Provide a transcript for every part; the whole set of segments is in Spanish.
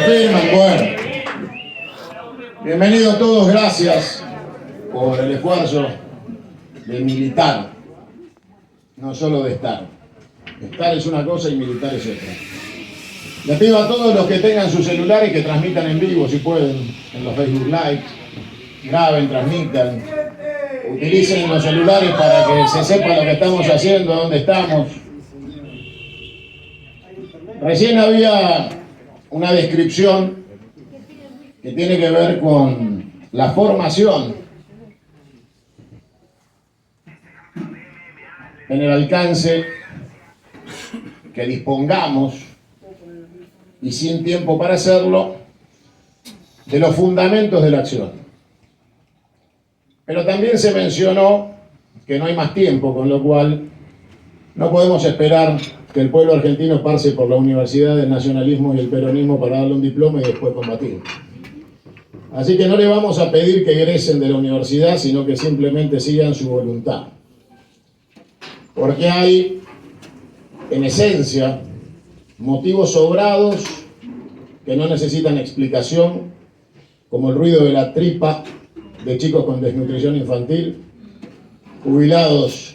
firman, bueno. Bienvenidos todos, gracias por el esfuerzo de militar, no solo de estar. Estar es una cosa y militar es otra. Les pido a todos los que tengan sus celulares que transmitan en vivo, si pueden, en los Facebook Live, graben, transmitan, utilicen los celulares para que se sepa lo que estamos haciendo, dónde estamos. Recién había una descripción que tiene que ver con la formación en el alcance que dispongamos y sin tiempo para hacerlo de los fundamentos de la acción. Pero también se mencionó que no hay más tiempo, con lo cual no podemos esperar que el pueblo argentino pase por la universidad del nacionalismo y el peronismo para darle un diploma y después combatir. Así que no le vamos a pedir que egresen de la universidad, sino que simplemente sigan su voluntad. Porque hay, en esencia, motivos sobrados que no necesitan explicación, como el ruido de la tripa de chicos con desnutrición infantil, jubilados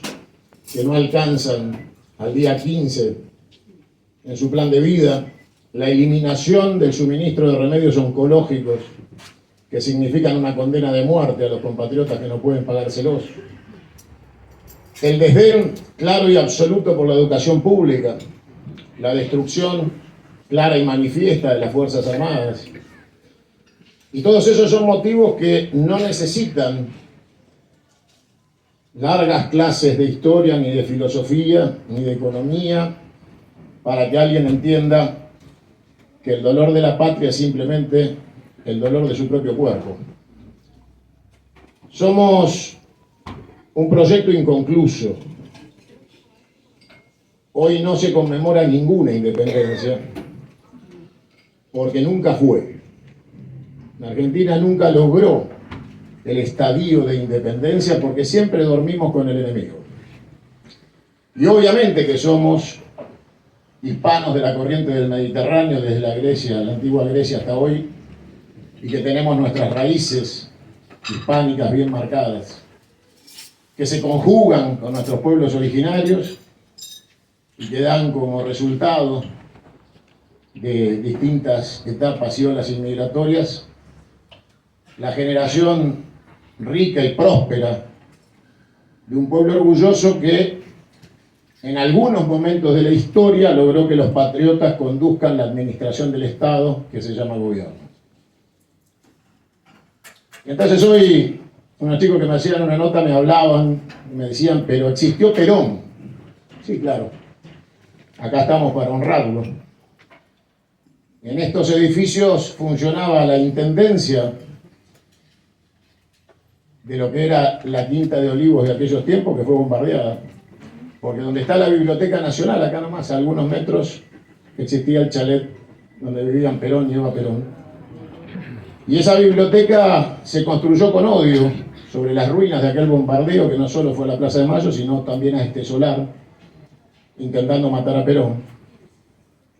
que no alcanzan al día 15 en su plan de vida, la eliminación del suministro de remedios oncológicos que significan una condena de muerte a los compatriotas que no pueden pagárselos, el desdén claro y absoluto por la educación pública, la destrucción clara y manifiesta de las Fuerzas Armadas. Y todos esos son motivos que no necesitan largas clases de historia, ni de filosofía, ni de economía, para que alguien entienda que el dolor de la patria es simplemente el dolor de su propio cuerpo. Somos un proyecto inconcluso. Hoy no se conmemora ninguna independencia, porque nunca fue. La Argentina nunca logró el estadio de independencia porque siempre dormimos con el enemigo. Y obviamente que somos hispanos de la corriente del Mediterráneo, desde la Grecia, la antigua Grecia hasta hoy, y que tenemos nuestras raíces hispánicas bien marcadas, que se conjugan con nuestros pueblos originarios y que dan como resultado de distintas etapas y olas inmigratorias la generación rica y próspera de un pueblo orgulloso que en algunos momentos de la historia logró que los patriotas conduzcan la administración del Estado, que se llama gobierno. Y entonces hoy unos chicos que me hacían una nota me hablaban y me decían, pero existió Perón. Sí, claro, acá estamos para honrarlo. En estos edificios funcionaba la intendencia de lo que era la Quinta de Olivos de aquellos tiempos, que fue bombardeada. Porque donde está la Biblioteca Nacional, acá nomás a algunos metros, existía el chalet donde vivían Perón y Eva Perón. Y esa biblioteca se construyó con odio sobre las ruinas de aquel bombardeo, que no solo fue a la Plaza de Mayo, sino también a este solar, intentando matar a Perón.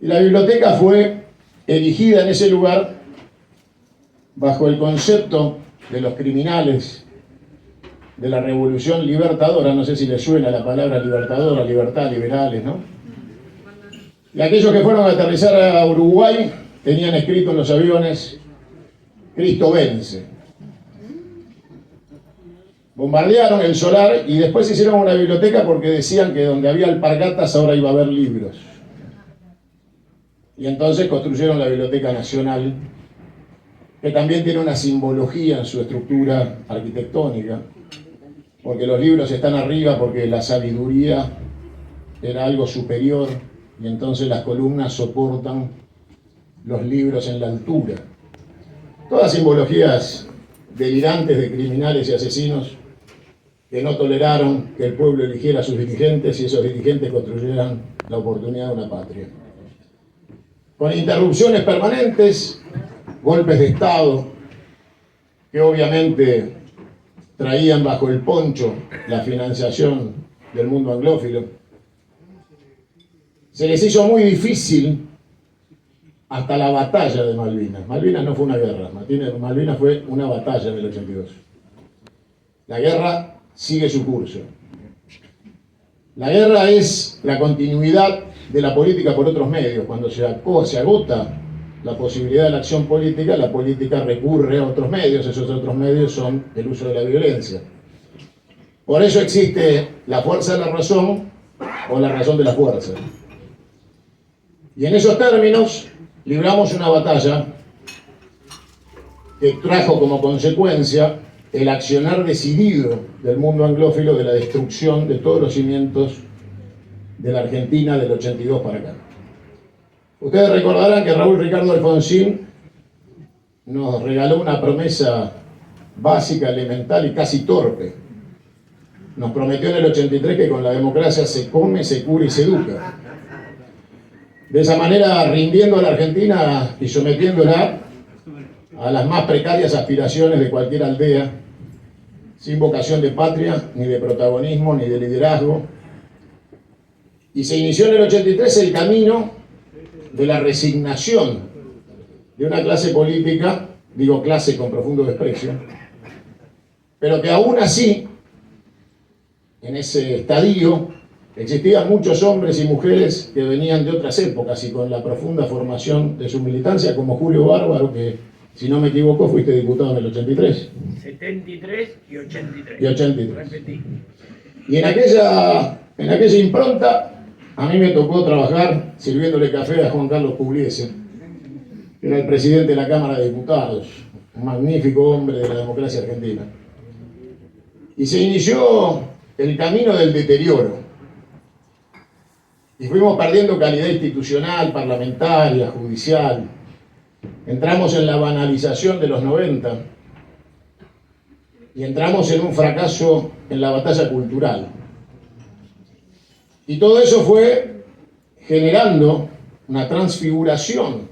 Y la biblioteca fue erigida en ese lugar bajo el concepto de los criminales de la Revolución Libertadora. No sé si les suena la palabra libertadora, libertad, liberales, ¿no? Y aquellos que fueron a aterrizar a Uruguay tenían escrito en los aviones: Cristo vence. Bombardearon el solar y después hicieron una biblioteca porque decían que donde había alpargatas ahora iba a haber libros. Y entonces construyeron la Biblioteca Nacional, que también tiene una simbología en su estructura arquitectónica, porque los libros están arriba, porque la sabiduría era algo superior, y entonces las columnas soportan los libros en la altura. Todas simbologías delirantes de criminales y asesinos que no toleraron que el pueblo eligiera a sus dirigentes y esos dirigentes construyeran la oportunidad de una patria. Con interrupciones permanentes, golpes de Estado, que obviamente traían bajo el poncho la financiación del mundo anglófilo. Se les hizo muy difícil hasta la batalla de Malvinas. Malvinas no fue una guerra, Malvinas fue una batalla en el 82. La guerra sigue su curso. La guerra es la continuidad de la política por otros medios. Cuando se agota la posibilidad de la acción política, la política recurre a otros medios. Esos otros medios son el uso de la violencia. Por eso existe la fuerza de la razón o la razón de la fuerza. Y en esos términos libramos una batalla que trajo como consecuencia el accionar decidido del mundo anglófilo de la destrucción de todos los cimientos de la Argentina del 82 para acá. Ustedes recordarán que Raúl Ricardo Alfonsín nos regaló una promesa básica, elemental y casi torpe. Nos prometió en el 83 que con la democracia se come, se cura y se educa. De esa manera, rindiendo a la Argentina y sometiéndola a las más precarias aspiraciones de cualquier aldea, sin vocación de patria, ni de protagonismo, ni de liderazgo. Y se inició en el 83 el camino de la resignación de una clase política, digo clase con profundo desprecio, pero que aún así, en ese estadio, existían muchos hombres y mujeres que venían de otras épocas y con la profunda formación de su militancia, como Julio Bárbaro, que, si no me equivoco, fuiste diputado en el 83. 73 y 83. Y 83. Repetí. Y en aquella impronta, a mí me tocó trabajar sirviéndole café a Juan Carlos Pugliese, que era el presidente de la Cámara de Diputados, un magnífico hombre de la democracia argentina. Y se inició el camino del deterioro. Y fuimos perdiendo calidad institucional, parlamentaria, judicial. Entramos en la banalización de los 90 y entramos en un fracaso en la batalla cultural. Y todo eso fue generando una transfiguración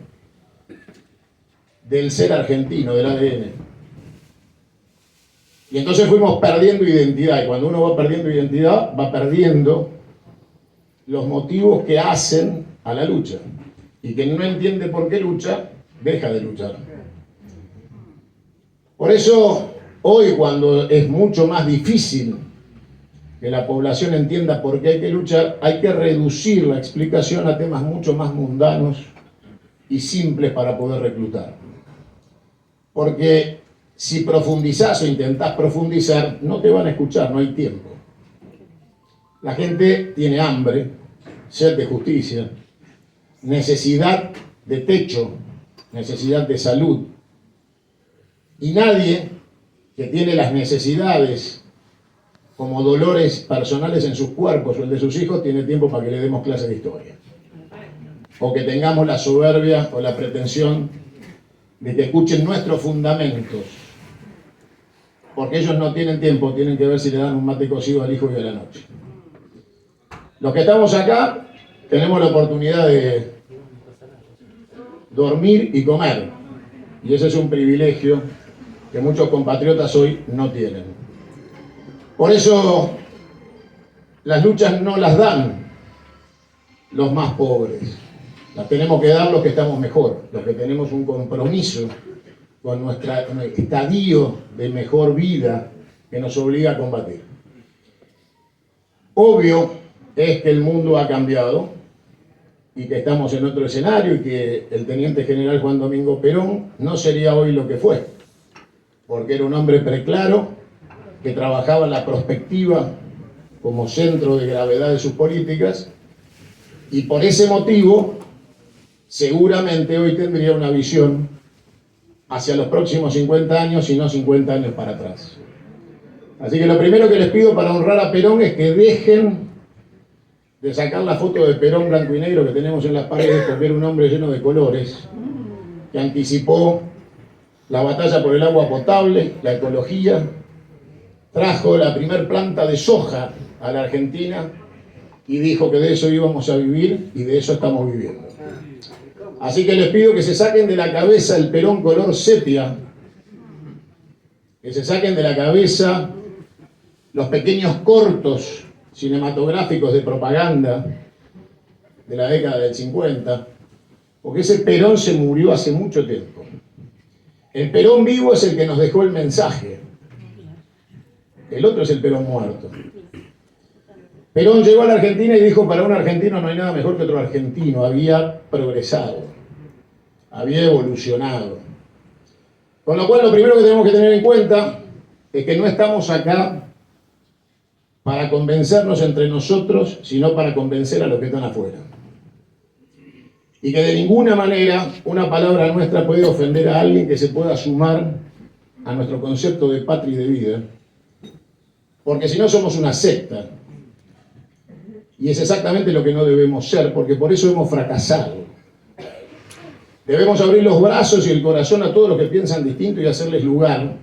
del ser argentino, del ADN. Y entonces fuimos perdiendo identidad, y cuando uno va perdiendo identidad, va perdiendo los motivos que hacen a la lucha. Y quien no entiende por qué lucha, deja de luchar. Por eso, hoy, cuando es mucho más difícil que la población entienda por qué hay que luchar, hay que reducir la explicación a temas mucho más mundanos y simples para poder reclutar. Porque si profundizás o intentás profundizar, no te van a escuchar, no hay tiempo. La gente tiene hambre, sed de justicia, necesidad de techo, necesidad de salud. Y nadie que tiene las necesidades como dolores personales en sus cuerpos o el de sus hijos tiene tiempo para que le demos clases de historia. O que tengamos la soberbia o la pretensión de que escuchen nuestros fundamentos. Porque ellos no tienen tiempo, tienen que ver si le dan un mate cocido al hijo hoy a la noche. Los que estamos acá tenemos la oportunidad de dormir y comer. Y ese es un privilegio que muchos compatriotas hoy no tienen. Por eso las luchas no las dan los más pobres. Las tenemos que dar los que estamos mejor, los que tenemos un compromiso con nuestro estadio de mejor vida que nos obliga a combatir. Obvio es que el mundo ha cambiado y que estamos en otro escenario y que el teniente general Juan Domingo Perón no sería hoy lo que fue, porque era un hombre preclaro que trabajaba en la prospectiva como centro de gravedad de sus políticas y por ese motivo seguramente hoy tendría una visión hacia los próximos 50 años y no 50 años para atrás. Así que lo primero que les pido para honrar a Perón es que dejen de sacar la foto de Perón blanco y negro que tenemos en las paredes, porque era un hombre lleno de colores, que anticipó la batalla por el agua potable, la ecología, trajo la primer planta de soja a la Argentina y dijo que de eso íbamos a vivir y de eso estamos viviendo. Así que les pido que se saquen de la cabeza el Perón color sepia, que se saquen de la cabeza los pequeños cortos cinematográficos de propaganda de la década del 50, porque ese Perón se murió hace mucho tiempo. El Perón vivo es el que nos dejó el mensaje. El otro es el Perón muerto. Perón llegó a la Argentina y dijo, para un argentino no hay nada mejor que otro argentino. Había progresado, había evolucionado. Con lo cual, lo primero que tenemos que tener en cuenta es que no estamos acá para convencernos entre nosotros, sino para convencer a los que están afuera. Y que de ninguna manera una palabra nuestra puede ofender a alguien que se pueda sumar a nuestro concepto de patria y de vida, porque si no somos una secta. Y es exactamente lo que no debemos ser, porque por eso hemos fracasado. Debemos abrir los brazos y el corazón a todos los que piensan distinto y hacerles lugar,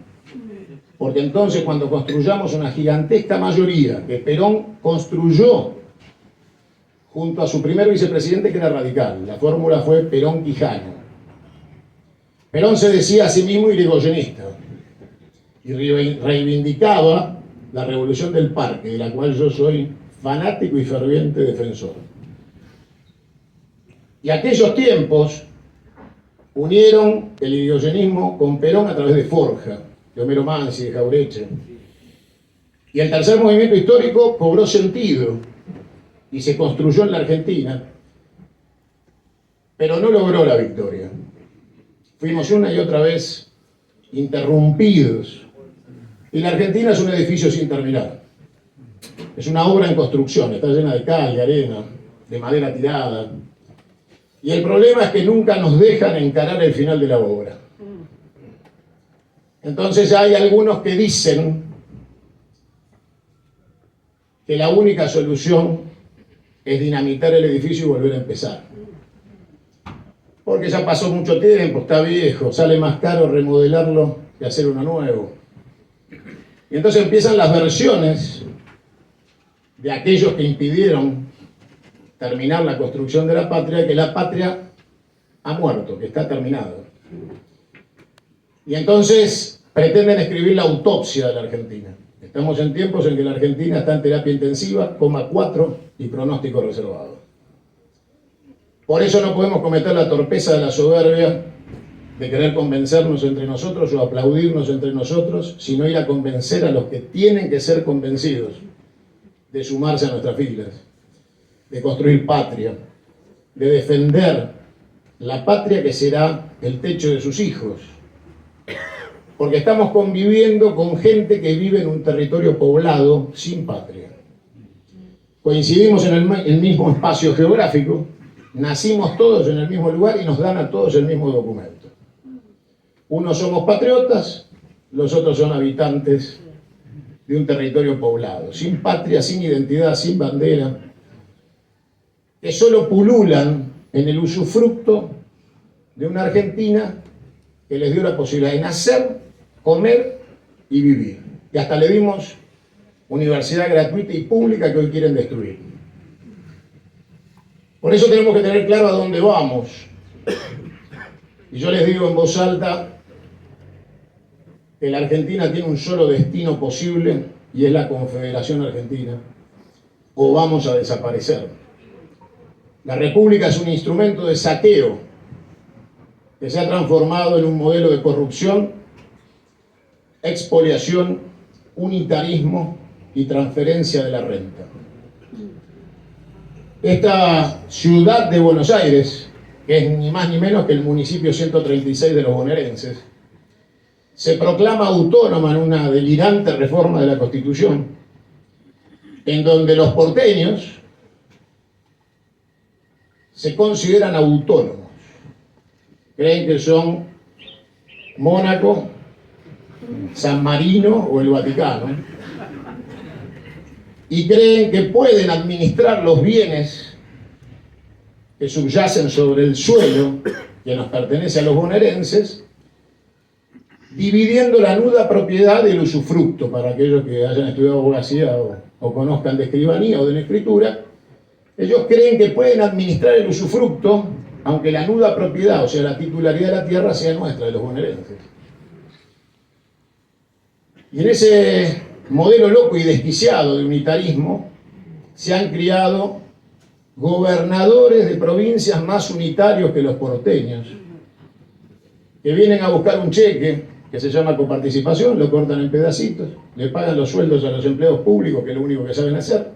porque entonces cuando construyamos una gigantesca mayoría que Perón construyó junto a su primer vicepresidente que era radical, la fórmula fue Perón-Quijano. Perón se decía a sí mismo irigoyenista y reivindicaba la revolución del parque, de la cual yo soy fanático y ferviente defensor. Y aquellos tiempos unieron el irigoyenismo con Perón a través de Forja, de Homero Mansi, de Jaureche. Y el tercer movimiento histórico cobró sentido y se construyó en la Argentina, pero no logró la victoria. Fuimos una y otra vez interrumpidos. Y la Argentina es un edificio sin terminar. Es una obra en construcción, está llena de cal, de arena, de madera tirada. Y el problema es que nunca nos dejan encarar el final de la obra. Entonces hay algunos que dicen que la única solución es dinamitar el edificio y volver a empezar. Porque ya pasó mucho tiempo, está viejo, sale más caro remodelarlo que hacer uno nuevo. Y entonces empiezan las versiones de aquellos que impidieron terminar la construcción de la patria, que la patria ha muerto, que está terminado. Y entonces pretenden escribir la autopsia de la Argentina. Estamos en tiempos en que la Argentina está en terapia intensiva, coma 4 y pronóstico reservado. Por eso no podemos cometer la torpeza de la soberbia de querer convencernos entre nosotros o aplaudirnos entre nosotros, sino ir a convencer a los que tienen que ser convencidos de sumarse a nuestras filas, de construir patria, de defender la patria que será el techo de sus hijos. Porque estamos conviviendo con gente que vive en un territorio poblado sin patria. Coincidimos en el mismo espacio geográfico, nacimos todos en el mismo lugar y nos dan a todos el mismo documento. Unos somos patriotas, los otros son habitantes de un territorio poblado, sin patria, sin identidad, sin bandera, que solo pululan en el usufructo de una Argentina que les dio la posibilidad de nacer, comer y vivir. Y hasta le dimos universidad gratuita y pública que hoy quieren destruir. Por eso tenemos que tener claro a dónde vamos. Y yo les digo en voz alta que la Argentina tiene un solo destino posible y es la Confederación Argentina, o vamos a desaparecer. La República es un instrumento de saqueo que se ha transformado en un modelo de corrupción, expoliación, unitarismo y transferencia de la renta. Esta ciudad de Buenos Aires, que es ni más ni menos que el municipio 136 de los bonaerenses, se proclama autónoma en una delirante reforma de la Constitución, en donde los porteños se consideran autónomos. Creen que son Mónaco, San Marino o el Vaticano, y creen que pueden administrar los bienes que subyacen sobre el suelo que nos pertenece a los bonaerenses, dividiendo la nuda propiedad del usufructo. Para aquellos que hayan estudiado abogacía o conozcan de escribanía o de la escritura, ellos creen que pueden administrar el usufructo, aunque la nuda propiedad, o sea, la titularidad de la tierra, sea nuestra, de los bonaerenses. Y en ese modelo loco y desquiciado de unitarismo se han criado gobernadores de provincias más unitarios que los porteños, que vienen a buscar un cheque que se llama coparticipación, lo cortan en pedacitos, le pagan los sueldos a los empleados públicos, que es lo único que saben hacer,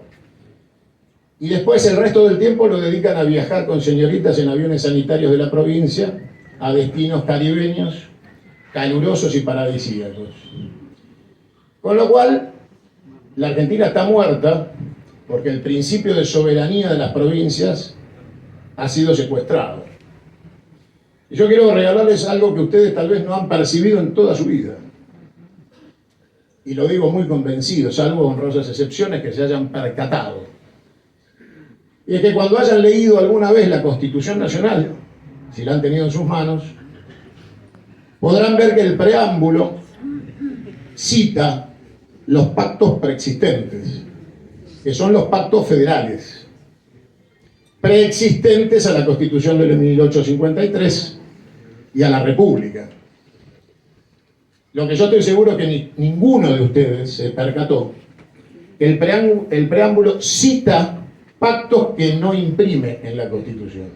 y después el resto del tiempo lo dedican a viajar con señoritas en aviones sanitarios de la provincia a destinos caribeños, calurosos y paradisíacos. Con lo cual, la Argentina está muerta porque el principio de soberanía de las provincias ha sido secuestrado. Y yo quiero regalarles algo que ustedes tal vez no han percibido en toda su vida. Y lo digo muy convencido, salvo honrosas excepciones que se hayan percatado. Y es que cuando hayan leído alguna vez la Constitución Nacional, si la han tenido en sus manos, podrán ver que el preámbulo cita los pactos preexistentes, que son los pactos federales, preexistentes a la Constitución de 1853 y a la República. Lo que yo estoy seguro es que ninguno de ustedes se percató, que el preámbulo cita pactos que no imprime en la Constitución.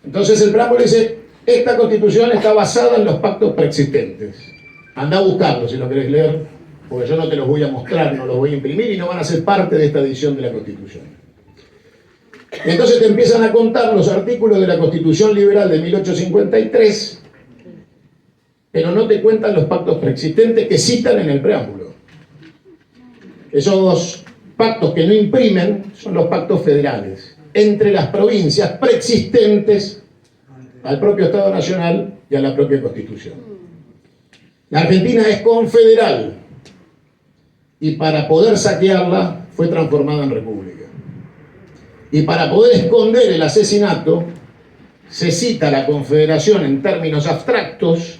Entonces el preámbulo dice, esta Constitución está basada en los pactos preexistentes. Anda a buscarlos si lo querés leer, porque yo no te los voy a mostrar, no los voy a imprimir y no van a ser parte de esta edición de la Constitución. Y entonces te empiezan a contar los artículos de la Constitución Liberal de 1853, pero no te cuentan los pactos preexistentes que citan en el preámbulo. Esos pactos que no imprimen son los pactos federales, entre las provincias preexistentes al propio Estado Nacional y a la propia Constitución. La Argentina es confederal y para poder saquearla fue transformada en república. Y para poder esconder el asesinato se cita la confederación en términos abstractos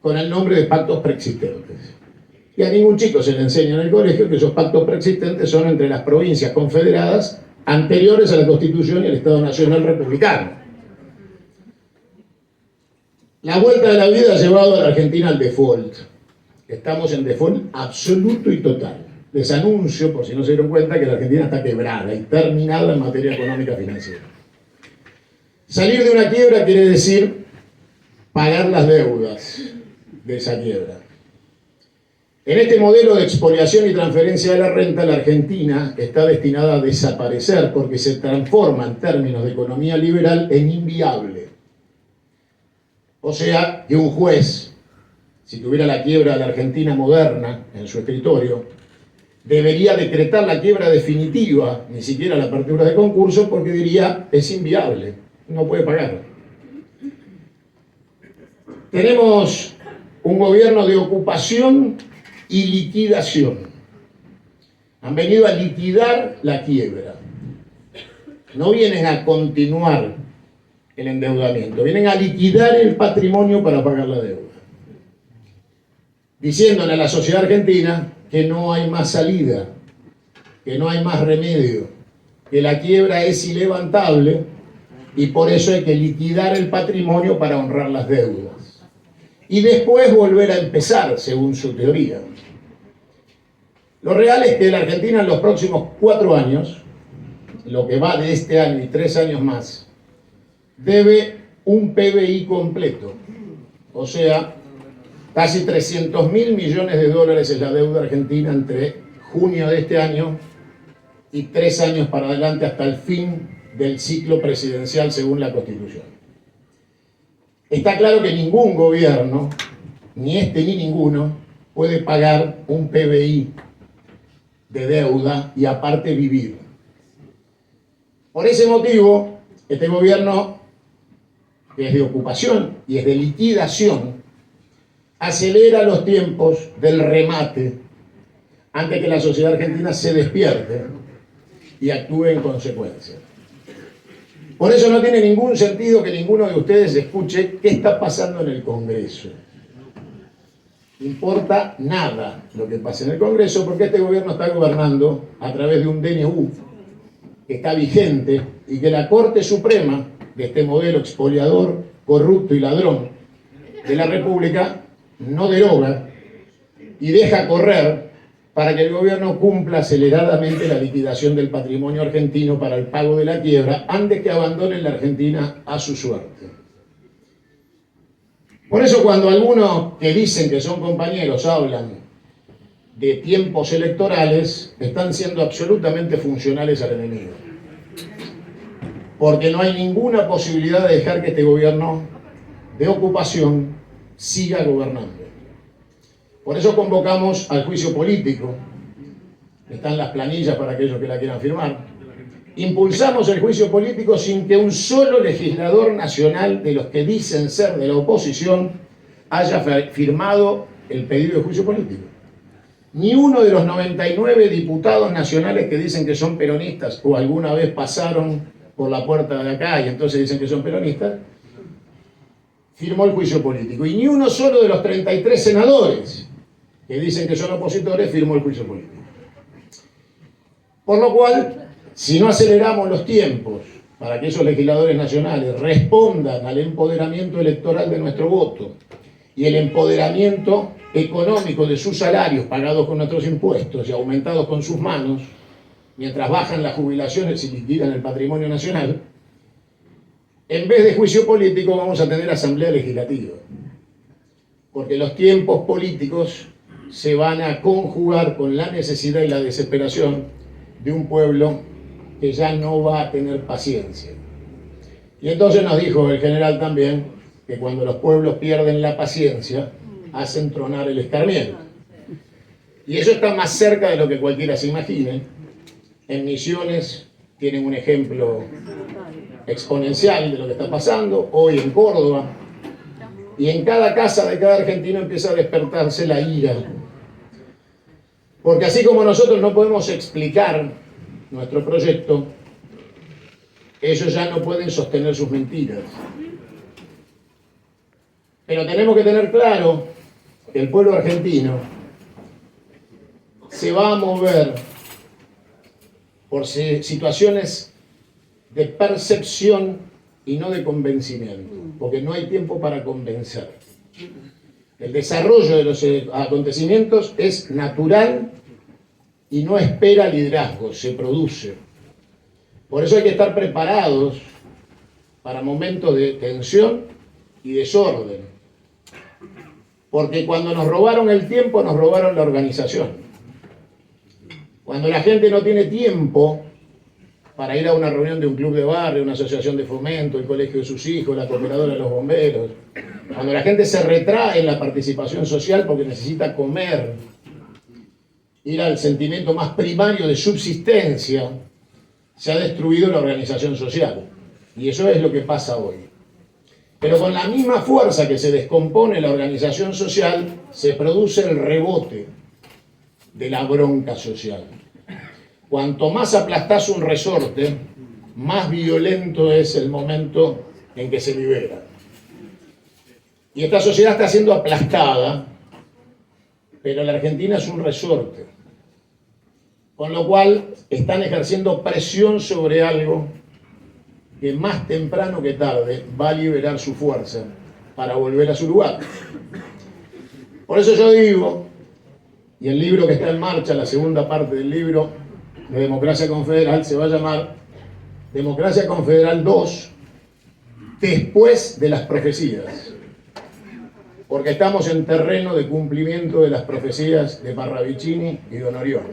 con el nombre de pactos preexistentes. Y a ningún chico se le enseña en el colegio que esos pactos preexistentes son entre las provincias confederadas anteriores a la Constitución y el Estado Nacional Republicano. La vuelta de la vida ha llevado a la Argentina al default. Estamos en default absoluto y total. Les anuncio, por si no se dieron cuenta, que la Argentina está quebrada y terminada en materia económica financiera. Salir de una quiebra quiere decir pagar las deudas de esa quiebra. En este modelo de expoliación y transferencia de la renta, la Argentina está destinada a desaparecer porque se transforma en términos de economía liberal en inviable. O sea, que un juez, si tuviera la quiebra de la Argentina moderna en su escritorio, debería decretar la quiebra definitiva, ni siquiera la apertura de concurso, porque diría, es inviable, no puede pagar. Tenemos un gobierno de ocupación y liquidación. Han venido a liquidar la quiebra. No vienen a continuar el endeudamiento, vienen a liquidar el patrimonio para pagar la deuda. Diciéndole a la sociedad argentina que no hay más salida, que no hay más remedio, que la quiebra es ilevantable y por eso hay que liquidar el patrimonio para honrar las deudas. Y después volver a empezar, según su teoría. Lo real es que la Argentina en los próximos 4 años, lo que va de este año y 3 años más, debe un PBI completo. O sea, casi 300.000 millones de dólares es la deuda argentina entre junio de este año y 3 años para adelante hasta el fin del ciclo presidencial según la Constitución. Está claro que ningún gobierno, ni este ni ninguno, puede pagar un PBI de deuda y aparte vivir. Por ese motivo, este gobierno, que es de ocupación y es de liquidación, acelera los tiempos del remate antes que la sociedad argentina se despierte y actúe en consecuencia. Por eso no tiene ningún sentido que ninguno de ustedes escuche qué está pasando en el Congreso. No importa nada lo que pase en el Congreso porque este gobierno está gobernando a través de un DNU que está vigente y que la Corte Suprema de este modelo expoliador, corrupto y ladrón de la República no deroga y deja correr para que el gobierno cumpla aceleradamente la liquidación del patrimonio argentino para el pago de la quiebra antes que abandonen la Argentina a su suerte. Por eso cuando algunos que dicen que son compañeros hablan de tiempos electorales, están siendo absolutamente funcionales al enemigo. Porque no hay ninguna posibilidad de dejar que este gobierno de ocupación siga gobernando. Por eso convocamos al juicio político. Están las planillas para aquellos que la quieran firmar. Impulsamos el juicio político sin que un solo legislador nacional de los que dicen ser de la oposición haya firmado el pedido de juicio político. Ni uno de los 99 diputados nacionales que dicen que son peronistas o alguna vez pasaron por la puerta de acá y entonces dicen que son peronistas, firmó el juicio político. Y ni uno solo de los 33 senadores que dicen que son opositores firmó el juicio político. Por lo cual, si no aceleramos los tiempos para que esos legisladores nacionales respondan al empoderamiento electoral de nuestro voto y el empoderamiento económico de sus salarios pagados con nuestros impuestos y aumentados con sus manos, mientras bajan las jubilaciones y liquidan el patrimonio nacional, en vez de juicio político vamos a tener asamblea legislativa. Porque los tiempos políticos se van a conjugar con la necesidad y la desesperación de un pueblo que ya no va a tener paciencia. Y entonces nos dijo el general también que cuando los pueblos pierden la paciencia, hacen tronar el escarmiento. Y eso está más cerca de lo que cualquiera se imagine. En Misiones tienen un ejemplo exponencial de lo que está pasando, hoy en Córdoba, y en cada casa de cada argentino empieza a despertarse la ira. Porque así como nosotros no podemos explicar nuestro proyecto, ellos ya no pueden sostener sus mentiras. Pero tenemos que tener claro que el pueblo argentino se va a mover por situaciones de percepción y no de convencimiento, porque no hay tiempo para convencer. El desarrollo de los acontecimientos es natural y no espera liderazgo, se produce. Por eso hay que estar preparados para momentos de tensión y desorden. Porque cuando nos robaron el tiempo, nos robaron la organización. Cuando la gente no tiene tiempo para ir a una reunión de un club de barrio, una asociación de fomento, el colegio de sus hijos, la cooperadora de los bomberos, cuando la gente se retrae en la participación social porque necesita comer, ir al sentimiento más primario de subsistencia, se ha destruido la organización social. Y eso es lo que pasa hoy. Pero con la misma fuerza que se descompone la organización social, se produce el rebote de la bronca social. Cuanto más aplastás un resorte, más violento es el momento en que se libera. Y esta sociedad está siendo aplastada, pero la Argentina es un resorte. Con lo cual están ejerciendo presión sobre algo que más temprano que tarde va a liberar su fuerza para volver a su lugar. Por eso yo digo, y el libro que está en marcha, la segunda parte del libro de Democracia Confederal, se va a llamar Democracia Confederal 2, después de las profecías. Porque estamos en terreno de cumplimiento de las profecías de Parravicini y Don Orión.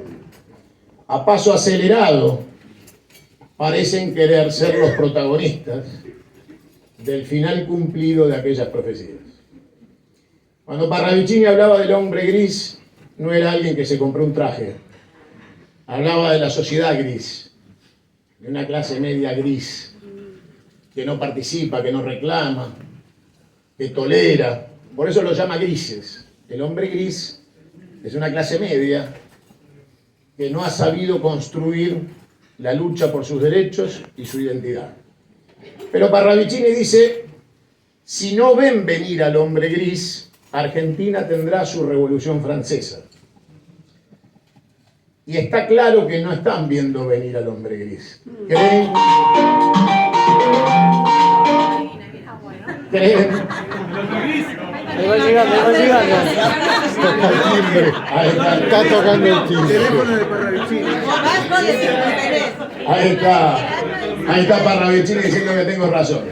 A paso acelerado, parecen querer ser los protagonistas del final cumplido de aquellas profecías. Cuando Parravicini hablaba del hombre gris, no era alguien que se compró un traje. Hablaba de la sociedad gris, de una clase media gris, que no participa, que no reclama, que tolera. Por eso lo llama grises. El hombre gris es una clase media que no ha sabido construir la lucha por sus derechos y su identidad. Pero Parravicini dice, si no ven venir al hombre gris, Argentina tendrá su Revolución Francesa. Y está claro que no están viendo venir al hombre gris. ¿Creen Ahí va llegando, ahí va llegando. Toca el timbre. Está tocando el timbre. Teléfono de Parravicini. Ahí está Parravicini diciendo que tengo razón.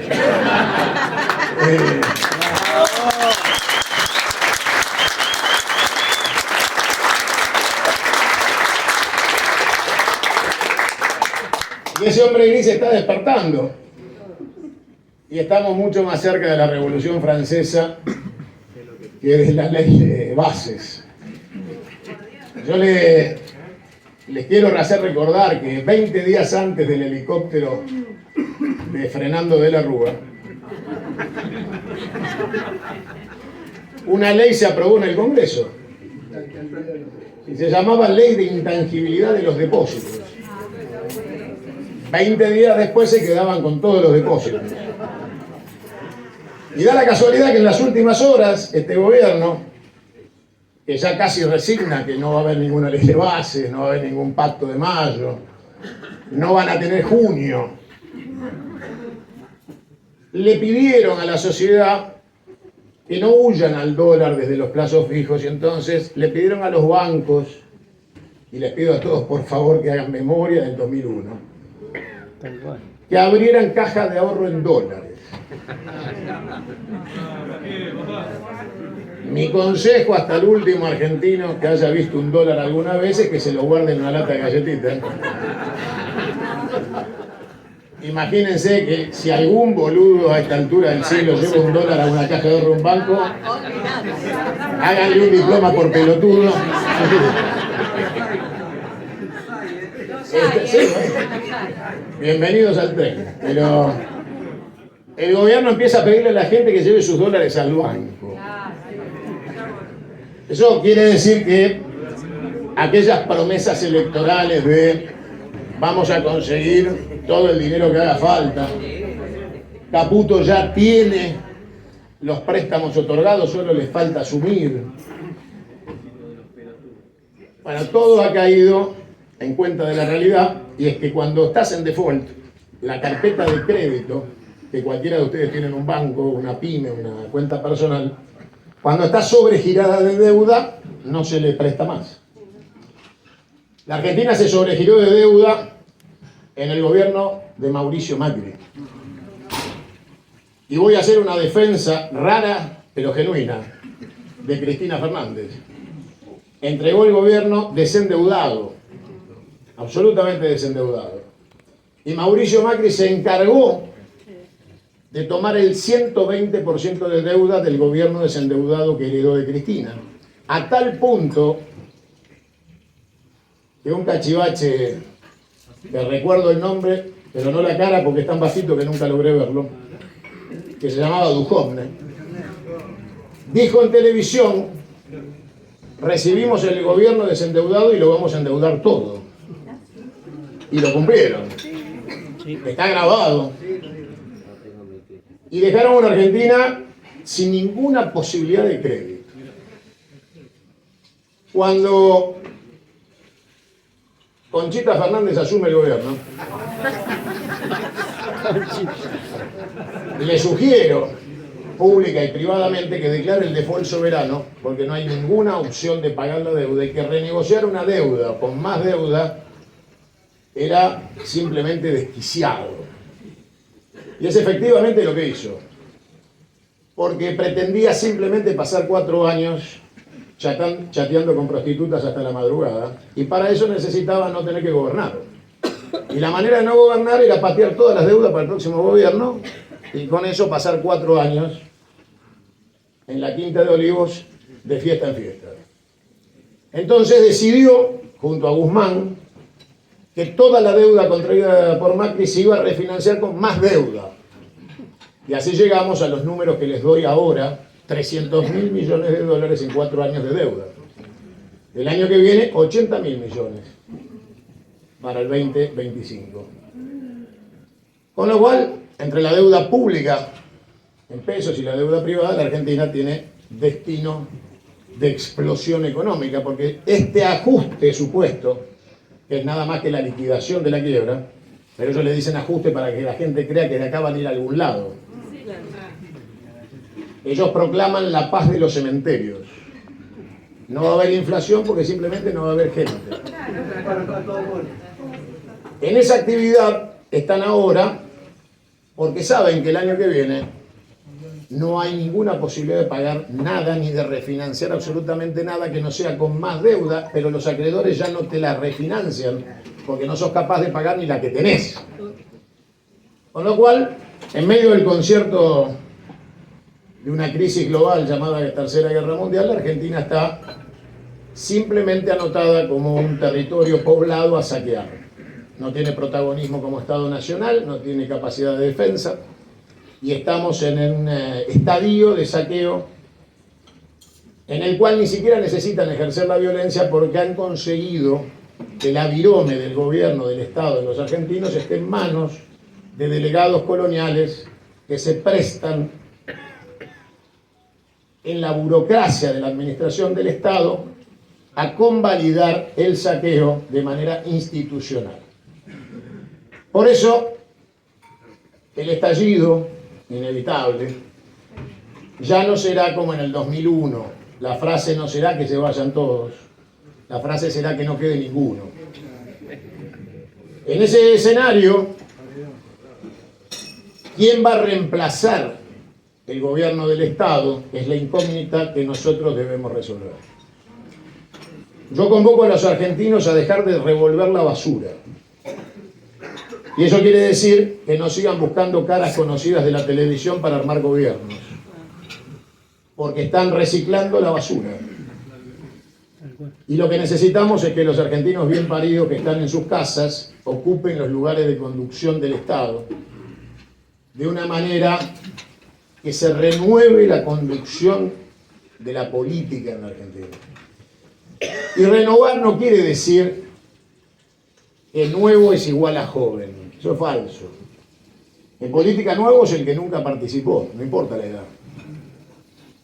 Y ese hombre gris se está despertando. Y estamos mucho más cerca de la Revolución Francesa que de la ley de bases. Yo les quiero hacer recordar que 20 días antes del helicóptero de Fernando de la Rúa, una ley se aprobó en el Congreso y se llamaba Ley de Intangibilidad de los Depósitos. 20 días después se quedaban con todos los depósitos. Y da la casualidad que en las últimas horas este gobierno, que ya casi resigna que no va a haber ninguna ley de bases, no va a haber ningún pacto de mayo, no van a tener junio, le pidieron a la sociedad que no huyan al dólar desde los plazos fijos, y entonces le pidieron a los bancos, y les pido a todos por favor que hagan memoria del 2001, que abrieran cajas de ahorro en dólares. Mi consejo hasta el último argentino que haya visto un dólar alguna vez es que se lo guarde en una lata de galletitas. Imagínense que si algún boludo a esta altura del siglo lleva un dólar a una caja de ahorro en un banco, háganle un diploma por pelotudo. Sí, bienvenidos al tren. Pero el gobierno empieza a pedirle a la gente que lleve sus dólares al banco. Eso quiere decir que aquellas promesas electorales de vamos a conseguir todo el dinero que haga falta, Caputo ya tiene los préstamos otorgados, solo les falta asumir. Bueno, todo ha caído en cuenta de la realidad, y es que cuando estás en default, la carpeta de crédito que cualquiera de ustedes tiene en un banco, una pyme, una cuenta personal, cuando está sobregirada de deuda, no se le presta más. La Argentina se sobregiró de deuda en el gobierno de Mauricio Macri. Y voy a hacer una defensa rara, pero genuina, de Cristina Fernández. Entregó el gobierno desendeudado, absolutamente desendeudado. Y Mauricio Macri se encargó de tomar el 120% de deuda del gobierno desendeudado que heredó de Cristina. A tal punto que un cachivache, que recuerdo el nombre, pero no la cara porque es tan bajito que nunca logré verlo, que se llamaba Duhovne, dijo en televisión: recibimos el gobierno desendeudado y lo vamos a endeudar todo. Y lo cumplieron. Está grabado. Y dejaron a una Argentina sin ninguna posibilidad de crédito. Cuando Conchita Fernández asume el gobierno, le sugiero pública y privadamente que declare el default soberano, porque no hay ninguna opción de pagar la deuda, y que renegociar una deuda con más deuda era simplemente desquiciado. Y es efectivamente lo que hizo, porque pretendía simplemente pasar 4 años chateando con prostitutas hasta la madrugada, y para eso necesitaba no tener que gobernar. Y la manera de no gobernar era patear todas las deudas para el próximo gobierno, y con eso pasar 4 años en la Quinta de Olivos de fiesta en fiesta. Entonces decidió, junto a Guzmán, que toda la deuda contraída por Macri se iba a refinanciar con más deuda. Y así llegamos a los números que les doy ahora: 300.000 millones de dólares en 4 años de deuda. El año que viene, 80.000 millones para el 2025. Con lo cual, entre la deuda pública en pesos y la deuda privada, la Argentina tiene destino de explosión económica, porque este ajuste supuesto, que es nada más que la liquidación de la quiebra, pero ellos le dicen ajuste para que la gente crea que de acá van a ir a algún lado. Ellos proclaman la paz de los cementerios. No va a haber inflación porque simplemente no va a haber gente. En esa actividad están ahora porque saben que el año que viene no hay ninguna posibilidad de pagar nada ni de refinanciar absolutamente nada que no sea con más deuda, pero los acreedores ya no te la refinancian porque no sos capaz de pagar ni la que tenés. Con lo cual, en medio del concierto de una crisis global llamada Tercera Guerra Mundial, la Argentina está simplemente anotada como un territorio poblado a saquear. No tiene protagonismo como Estado nacional, no tiene capacidad de defensa, y estamos en un estadio de saqueo en el cual ni siquiera necesitan ejercer la violencia porque han conseguido que la virome del gobierno del Estado de los argentinos esté en manos de delegados coloniales que se prestan en la burocracia de la administración del Estado a convalidar el saqueo de manera institucional. Por eso, el estallido inevitable ya no será como en el 2001. La frase no será que se vayan todos, la frase será que no quede ninguno. En ese escenario, ¿quién va a reemplazar el gobierno del Estado? Es la incógnita que nosotros debemos resolver. Yo convoco a los argentinos a dejar de revolver la basura. Y eso quiere decir que no sigan buscando caras conocidas de la televisión para armar gobiernos, porque están reciclando la basura. Y lo que necesitamos es que los argentinos bien paridos que están en sus casas ocupen los lugares de conducción del Estado de una manera que se renueve la conducción de la política en la Argentina. Y renovar no quiere decir que nuevo es igual a joven. Eso es falso. En política nuevo es el que nunca participó, no importa la edad.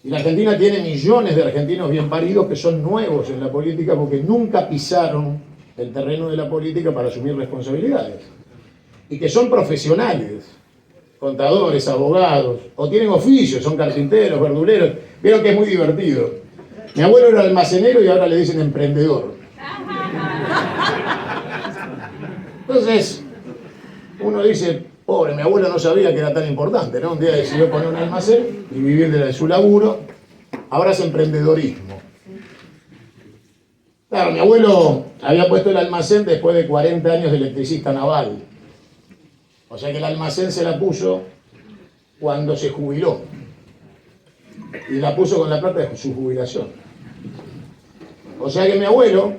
Y la Argentina tiene millones de argentinos bien paridos que son nuevos en la política porque nunca pisaron el terreno de la política para asumir responsabilidades. Y que son profesionales, contadores, abogados, o tienen oficios, son carpinteros, verduleros. Vieron que es muy divertido. Mi abuelo era almacenero y ahora le dicen emprendedor. Entonces, uno dice, pobre, mi abuelo no sabía que era tan importante, ¿no? Un día decidió poner un almacén y vivir de su laburo. Ahora es emprendedorismo. Claro, mi abuelo había puesto el almacén después de 40 años de electricista naval. O sea que el almacén se la puso cuando se jubiló. Y la puso con la plata de su jubilación. O sea que mi abuelo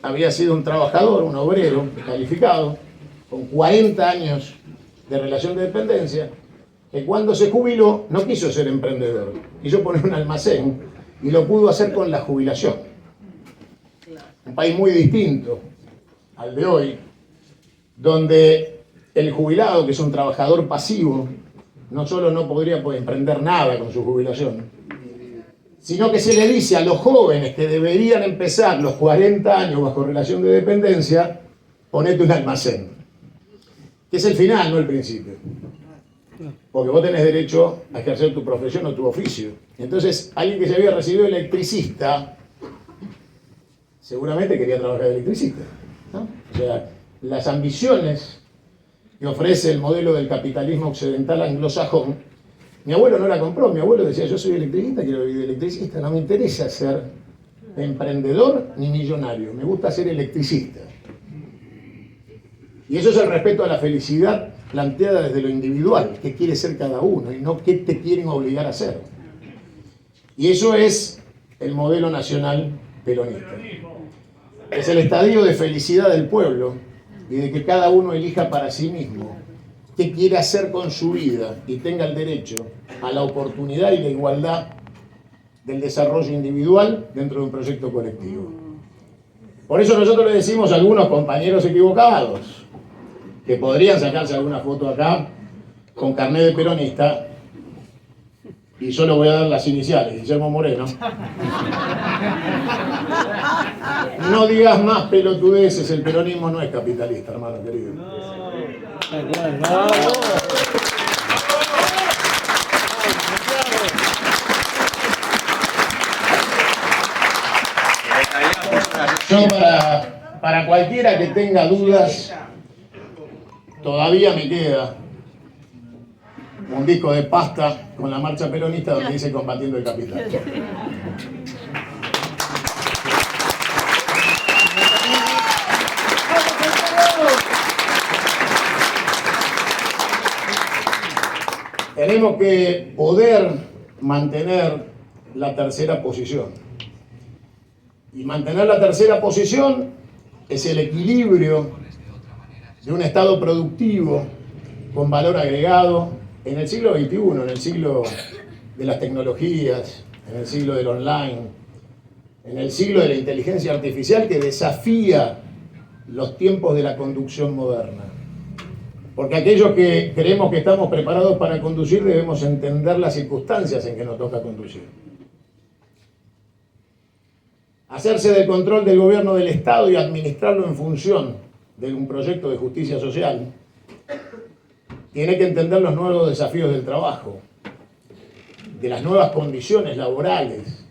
había sido un trabajador, un obrero calificado, con 40 años de relación de dependencia, que cuando se jubiló no quiso ser emprendedor, quiso poner un almacén y lo pudo hacer con la jubilación. Un país muy distinto al de hoy, donde el jubilado, que es un trabajador pasivo, no solo no podría emprender nada con su jubilación, sino que se le dice a los jóvenes que deberían empezar los 40 años bajo relación de dependencia, ponete un almacén. Que es el final, no el principio. Porque vos tenés derecho a ejercer tu profesión o tu oficio. Entonces, alguien que se había recibido electricista, seguramente quería trabajar de electricista, ¿no? O sea, las ambiciones que ofrece el modelo del capitalismo occidental anglosajón, mi abuelo no la compró. Mi abuelo decía, yo soy electricista, quiero vivir de electricista, no me interesa ser emprendedor ni millonario, me gusta ser electricista. Y eso es el respeto a la felicidad planteada desde lo individual, qué quiere ser cada uno y no qué te quieren obligar a hacer. Y eso es el modelo nacional peronista. Es el estadio de felicidad del pueblo y de que cada uno elija para sí mismo qué quiere hacer con su vida y tenga el derecho a la oportunidad y la igualdad del desarrollo individual dentro de un proyecto colectivo. Por eso nosotros le decimos a algunos compañeros equivocados que podrían sacarse alguna foto acá con carnet de peronista, y yo le voy a dar las iniciales, Guillermo Moreno. No digas más pelotudeces, el peronismo no es capitalista, hermano querido. Yo para cualquiera que tenga dudas, todavía me queda un disco de pasta con la marcha peronista donde dice combatiendo el capital. Tenemos que poder mantener la tercera posición. Y mantener la tercera posición es el equilibrio de un Estado productivo con valor agregado en el siglo XXI, en el siglo de las tecnologías, en el siglo del online, en el siglo de la inteligencia artificial que desafía los tiempos de la conducción moderna. Porque aquellos que creemos que estamos preparados para conducir debemos entender las circunstancias en que nos toca conducir. Hacerse del control del gobierno del Estado y administrarlo en función de un proyecto de justicia social tiene que entender los nuevos desafíos del trabajo, de las nuevas condiciones laborales,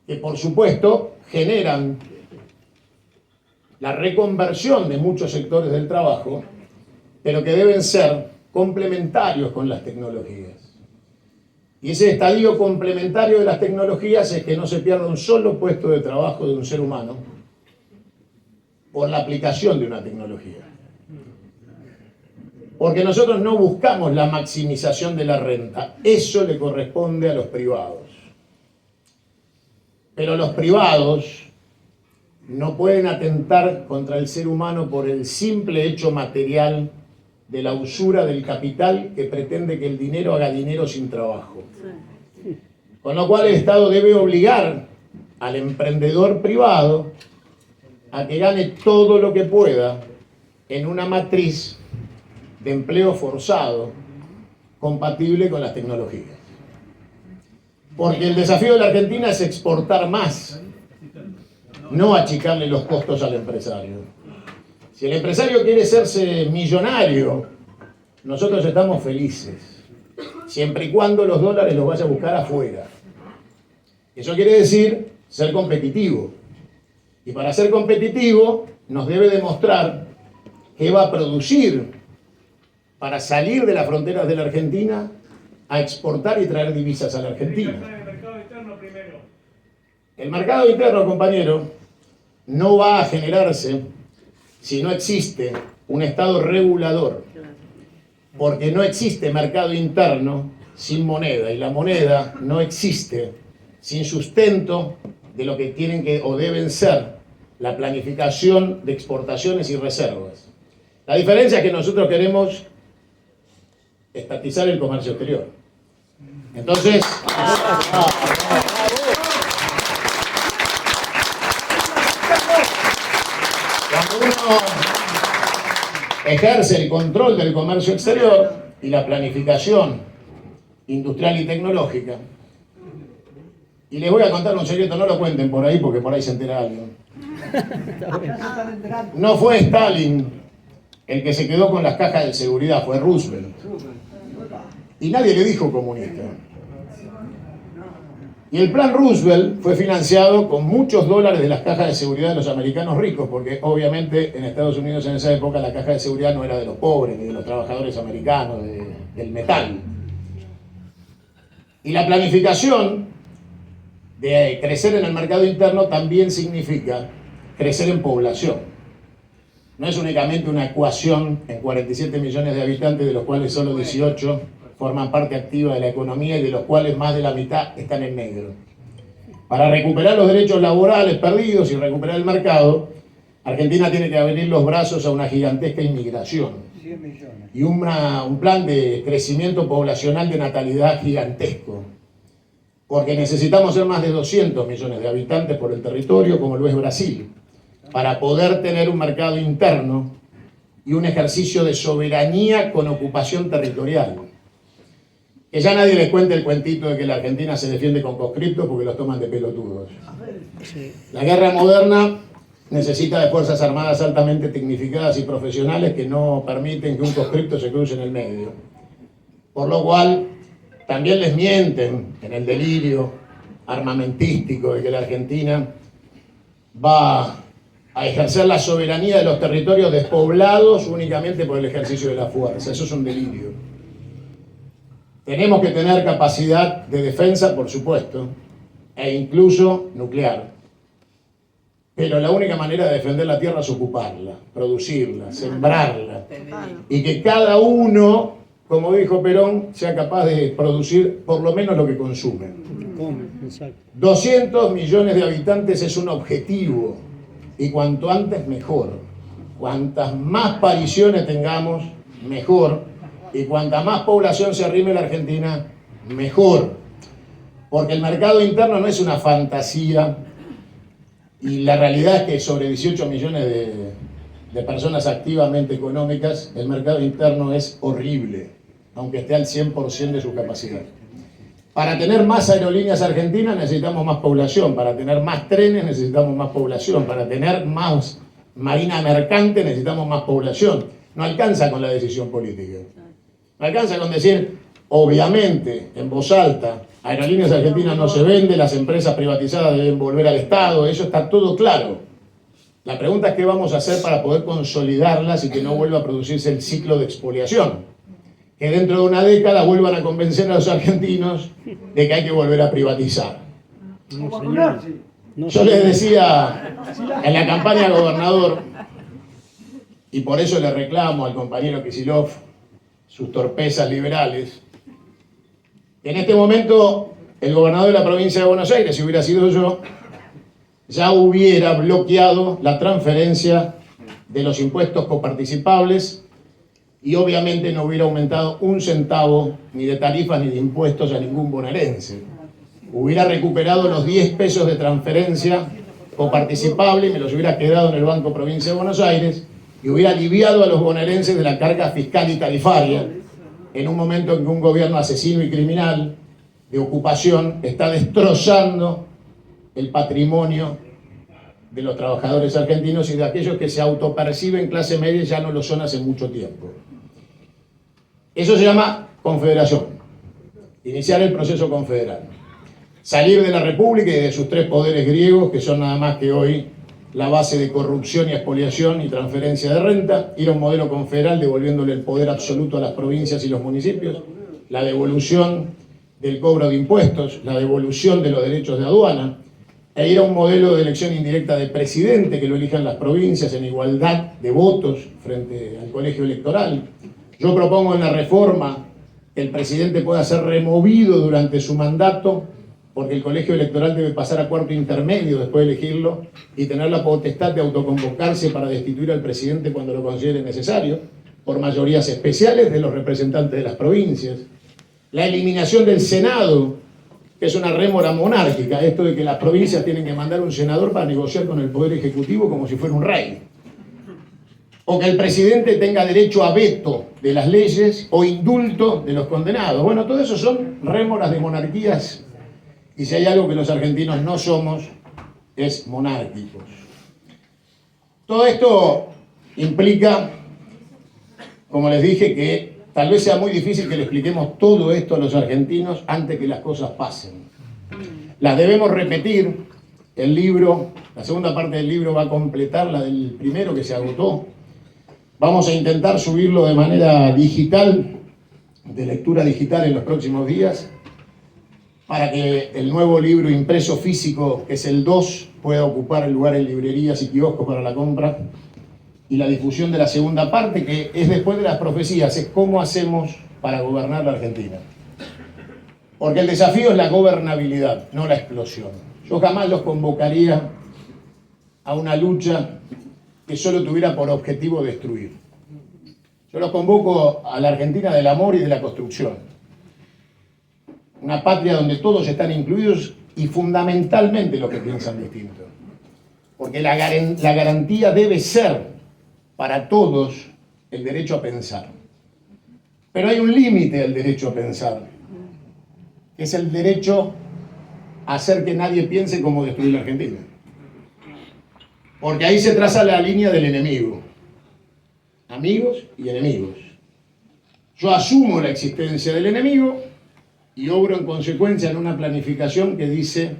que por supuesto generan la reconversión de muchos sectores del trabajo, pero que deben ser complementarios con las tecnologías. Y ese estadio complementario de las tecnologías es que no se pierda un solo puesto de trabajo de un ser humano por la aplicación de una tecnología. Porque nosotros no buscamos la maximización de la renta, eso le corresponde a los privados. Pero los privados no pueden atentar contra el ser humano por el simple hecho material de la usura del capital que pretende que el dinero haga dinero sin trabajo. Con lo cual el Estado debe obligar al emprendedor privado a que gane todo lo que pueda en una matriz de empleo forzado compatible con las tecnologías. Porque el desafío de la Argentina es exportar más, no achicarle los costos al empresario. Si el empresario quiere hacerse millonario, nosotros estamos felices, siempre y cuando los dólares los vaya a buscar afuera. Eso quiere decir ser competitivo. Y para ser competitivo nos debe demostrar que va a producir para salir de las fronteras de la Argentina a exportar y traer divisas a la Argentina. El mercado interno, compañero, no va a generarse si no existe un Estado regulador, porque no existe mercado interno sin moneda, y la moneda no existe sin sustento de lo que tienen que o deben ser la planificación de exportaciones y reservas. La diferencia es que nosotros queremos estatizar el comercio exterior. Entonces, cuando uno ejerce el control del comercio exterior y la planificación industrial y tecnológica, y les voy a contar un secreto, no lo cuenten por ahí porque por ahí se entera alguien. No fue Stalin el que se quedó con las cajas de seguridad, fue Roosevelt. Y nadie le dijo comunista. Y el plan Roosevelt fue financiado con muchos dólares de las cajas de seguridad de los americanos ricos, porque obviamente en Estados Unidos en esa época la caja de seguridad no era de los pobres, ni de los trabajadores americanos, del metal. Y la planificación de crecer en el mercado interno también significa crecer en población. No es únicamente una ecuación en 47 millones de habitantes, de los cuales solo 18 forman parte activa de la economía y de los cuales más de la mitad están en negro. Para recuperar los derechos laborales perdidos y recuperar el mercado, Argentina tiene que abrir los brazos a una gigantesca inmigración y un plan de crecimiento poblacional de natalidad gigantesco, porque necesitamos ser más de 200 millones de habitantes por el territorio, como lo es Brasil, para poder tener un mercado interno y un ejercicio de soberanía con ocupación territorial. Que ya nadie les cuente el cuentito de que la Argentina se defiende con conscriptos porque los toman de pelotudos. La guerra moderna necesita de fuerzas armadas altamente tecnificadas y profesionales que no permiten que un conscripto se cruce en el medio. Por lo cual, también les mienten en el delirio armamentístico de que la Argentina va a ejercer la soberanía de los territorios despoblados únicamente por el ejercicio de la fuerza. Eso es un delirio. Tenemos que tener capacidad de defensa, por supuesto, e incluso nuclear. Pero la única manera de defender la tierra es ocuparla, producirla, sembrarla. Y que cada uno, como dijo Perón, sea capaz de producir por lo menos lo que consume. 200 millones de habitantes es un objetivo. Y cuanto antes mejor. Cuantas más pariciones tengamos, mejor. Y cuanta más población se arrime a la Argentina, mejor. Porque el mercado interno no es una fantasía. Y la realidad es que sobre 18 millones de personas activamente económicas, el mercado interno es horrible, aunque esté al 100% de su capacidad. Para tener más aerolíneas argentinas necesitamos más población, para tener más trenes necesitamos más población, para tener más marina mercante necesitamos más población. No alcanza con la decisión política. No alcanza con decir, obviamente, en voz alta, Aerolíneas Argentinas no se vende, las empresas privatizadas deben volver al Estado, eso está todo claro. La pregunta es qué vamos a hacer para poder consolidarlas y que no vuelva a producirse el ciclo de expoliación. Que dentro de una década vuelvan a convencer a los argentinos de que hay que volver a privatizar. Yo les decía en la campaña de gobernador, y por eso le reclamo al compañero Kicillof sus torpezas liberales, en este momento el gobernador de la provincia de Buenos Aires, si hubiera sido yo, ya hubiera bloqueado la transferencia de los impuestos coparticipables y obviamente no hubiera aumentado un centavo ni de tarifas ni de impuestos a ningún bonaerense. Hubiera recuperado los 10 pesos de transferencia coparticipable y me los hubiera quedado en el Banco Provincia de Buenos Aires y hubiera aliviado a los bonaerenses de la carga fiscal y tarifaria en un momento en que un gobierno asesino y criminal de ocupación está destrozando el patrimonio de los trabajadores argentinos y de aquellos que se autoperciben clase media y ya no lo son hace mucho tiempo. Eso se llama confederación, iniciar el proceso confederal. Salir de la República y de sus 3 poderes griegos, que son nada más que hoy la base de corrupción y expoliación y transferencia de renta, ir a un modelo confederal devolviéndole el poder absoluto a las provincias y los municipios, la devolución del cobro de impuestos, la devolución de los derechos de aduana, e ir a un modelo de elección indirecta de presidente que lo elijan las provincias en igualdad de votos frente al colegio electoral. Yo propongo en la reforma que el presidente pueda ser removido durante su mandato porque el colegio electoral debe pasar a cuarto intermedio después de elegirlo y tener la potestad de autoconvocarse para destituir al presidente cuando lo considere necesario, por mayorías especiales de los representantes de las provincias. La eliminación del Senado, que es una rémora monárquica, esto de que las provincias tienen que mandar un senador para negociar con el Poder Ejecutivo como si fuera un rey. O que el presidente tenga derecho a veto de las leyes o indulto de los condenados. Bueno, todo eso son rémoras de monarquías. Y si hay algo que los argentinos no somos, es monárquicos. Todo esto implica, como les dije, que tal vez sea muy difícil que le expliquemos todo esto a los argentinos antes que las cosas pasen. Las debemos repetir. El libro, la segunda parte del libro va a completar la del primero que se agotó. Vamos a intentar subirlo de manera digital, de lectura digital en los próximos días, para que el nuevo libro impreso físico, que es el 2, pueda ocupar el lugar en librerías y kioscos para la compra, y la difusión de la segunda parte, que es después de las profecías, es cómo hacemos para gobernar la Argentina. Porque el desafío es la gobernabilidad, no la explosión. Yo jamás los convocaría a una lucha que solo tuviera por objetivo destruir. Yo los convoco a la Argentina del amor y de la construcción. Una patria donde todos están incluidos y fundamentalmente los que piensan distinto. Porque la garantía debe ser para todos el derecho a pensar. Pero hay un límite al derecho a pensar, que es el derecho a hacer que nadie piense cómo destruir la Argentina. Porque ahí se traza la línea del enemigo. Amigos y enemigos. Yo asumo la existencia del enemigo y obro en consecuencia en una planificación que dice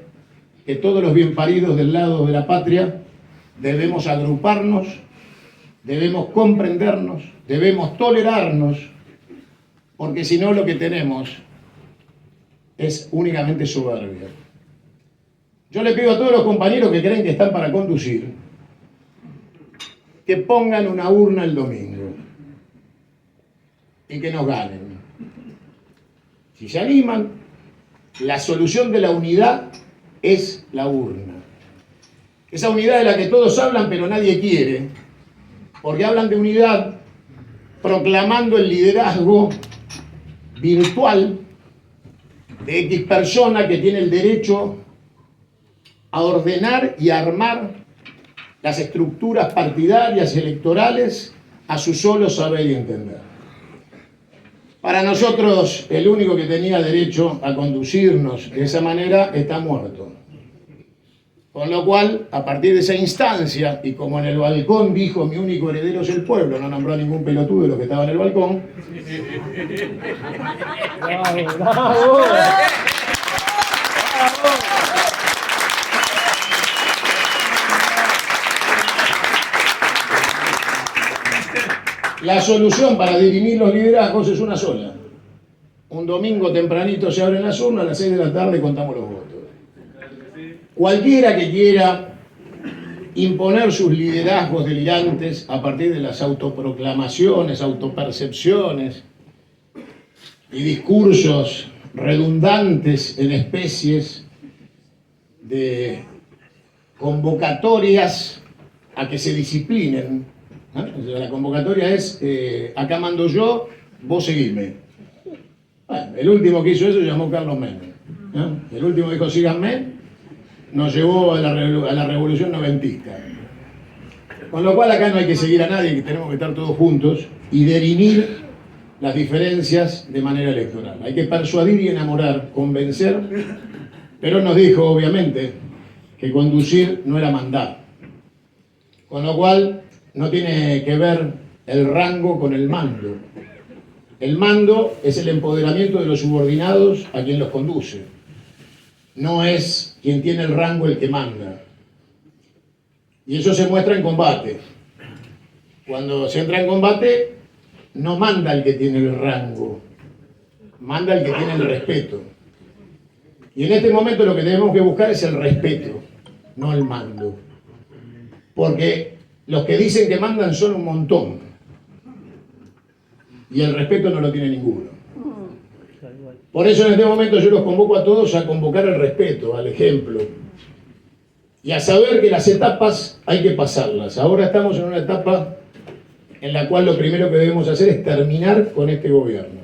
que todos los bien paridos del lado de la patria debemos agruparnos, debemos comprendernos, debemos tolerarnos, porque si no lo que tenemos es únicamente soberbia. Yo le pido a todos los compañeros que creen que están para conducir, que pongan una urna el domingo y que nos ganen. Si se animan, la solución de la unidad es la urna. Esa unidad de la que todos hablan pero nadie quiere, porque hablan de unidad proclamando el liderazgo virtual de X persona que tiene el derecho a ordenar y armar las estructuras partidarias y electorales a su solo saber y entender. Para nosotros, el único que tenía derecho a conducirnos de esa manera está muerto. Con lo cual, a partir de esa instancia, y como en el balcón dijo mi único heredero es el pueblo, no nombró a ningún pelotudo de los que estaba en el balcón. ¡Bravo, bravo! La solución para dirimir los liderazgos es una sola. Un domingo tempranito se abren las urnas, a las 6 de la tarde contamos los votos. Cualquiera que quiera imponer sus liderazgos delirantes a partir de las autoproclamaciones, autopercepciones y discursos redundantes en especies de convocatorias a que se disciplinen. La convocatoria es, acá mando yo, vos seguidme. Bueno, el último que hizo eso se llamó Carlos Menem. El último que dijo síganme nos llevó a la revolución noventista. Con lo cual acá no hay que seguir a nadie, que tenemos que estar todos juntos y dirimir las diferencias de manera electoral. Hay que persuadir y enamorar, convencer, pero nos dijo obviamente que conducir no era mandar. Con lo cual no tiene que ver el rango con el mando. El mando es el empoderamiento de los subordinados a quien los conduce. No es quien tiene el rango el que manda. Y eso se muestra en combate. Cuando se entra en combate, no manda el que tiene el rango, manda el que tiene el respeto. Y en este momento lo que tenemos que buscar es el respeto, no el mando. Porque los que dicen que mandan son un montón. Y el respeto no lo tiene ninguno. Por eso en este momento yo los convoco a todos a convocar el respeto, al ejemplo. Y a saber que las etapas hay que pasarlas. Ahora estamos en una etapa en la cual lo primero que debemos hacer es terminar con este gobierno.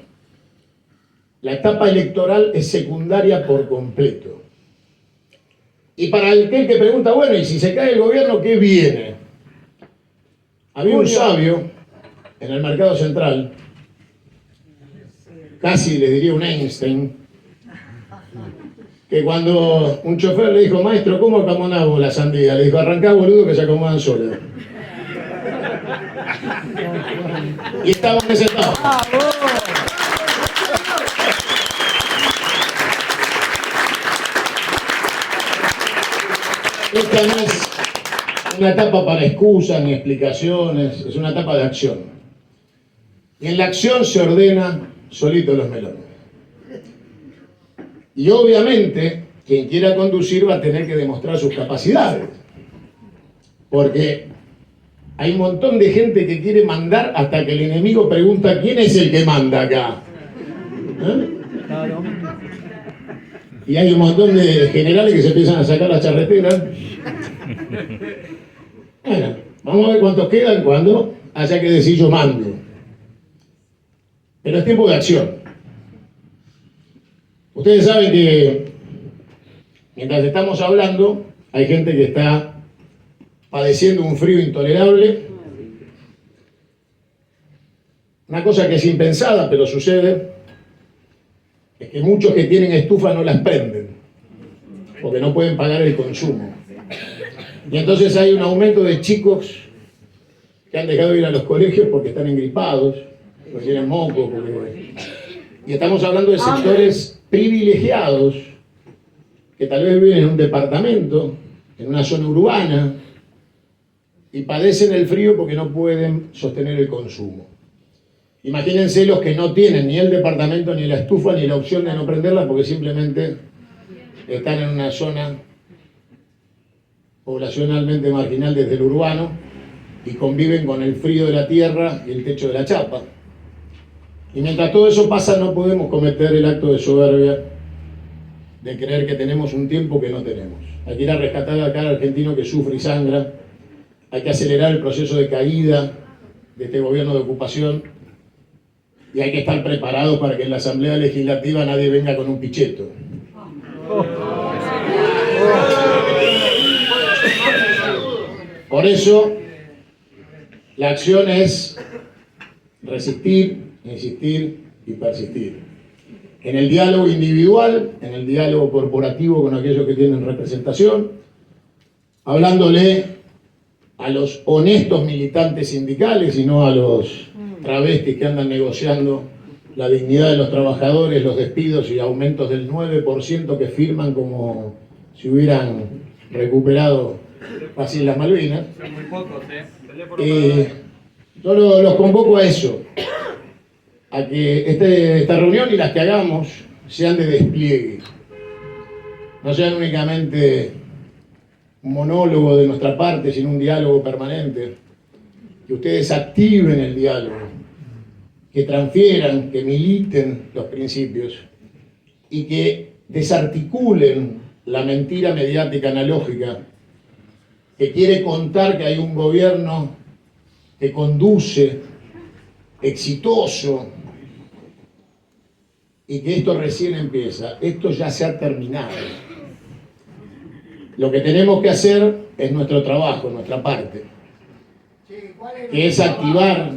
La etapa electoral es secundaria por completo. Y para aquel que pregunta, bueno, ¿y si se cae el gobierno, qué viene? Había un sabio en el Mercado Central, casi le diría un Einstein, que cuando un chofer le dijo, maestro, ¿cómo acomodamos la sandía? Le dijo, arrancá, boludo, que se acomodan solas. Y estamos en esa etapa. Esta no es una etapa para excusas ni explicaciones, es una etapa de acción. Y en la acción se ordena solito los melones. Y obviamente, quien quiera conducir va a tener que demostrar sus capacidades. Porque hay un montón de gente que quiere mandar hasta que el enemigo pregunta ¿quién es el que manda acá? Claro. Y hay un montón de generales que se empiezan a sacar las charreteras. Bueno, vamos a ver cuántos quedan cuando haya que decir yo mando. Pero es tiempo de acción. Ustedes saben que mientras estamos hablando hay gente que está padeciendo un frío intolerable. Una cosa que es impensada, pero sucede, es que muchos que tienen estufa no las prenden, porque no pueden pagar el consumo. Y entonces hay un aumento de chicos que han dejado de ir a los colegios porque están engripados, porque tienen moco. Y estamos hablando de sectores privilegiados que tal vez viven en un departamento, en una zona urbana, y padecen el frío porque no pueden sostener el consumo. Imagínense los que no tienen ni el departamento, ni la estufa, ni la opción de no prenderla porque simplemente están en una zona poblacionalmente marginal desde el urbano y conviven con el frío de la tierra y el techo de la chapa. Y mientras todo eso pasa, no podemos cometer el acto de soberbia de creer que tenemos un tiempo que no tenemos. Hay que ir a rescatar acá al argentino que sufre y sangra. Hay que acelerar el proceso de caída de este gobierno de ocupación y hay que estar preparados para que en la Asamblea Legislativa nadie venga con un picheto. Por eso, la acción es resistir, insistir y persistir. En el diálogo individual, en el diálogo corporativo con aquellos que tienen representación, hablándole a los honestos militantes sindicales y no a los travestis que andan negociando la dignidad de los trabajadores, los despidos y aumentos del 9% que firman como si hubieran recuperado las Islas Malvinas. Son muy pocos, Yo los convoco a eso, a que esta reunión y las que hagamos sean de despliegue, no sean únicamente un monólogo de nuestra parte, sino un diálogo permanente, que ustedes activen el diálogo, que transfieran, que militen los principios y que desarticulen la mentira mediática analógica que quiere contar que hay un gobierno que conduce, exitoso, y que esto recién empieza. Esto ya se ha terminado. Lo que tenemos que hacer es nuestro trabajo, nuestra parte, que es activar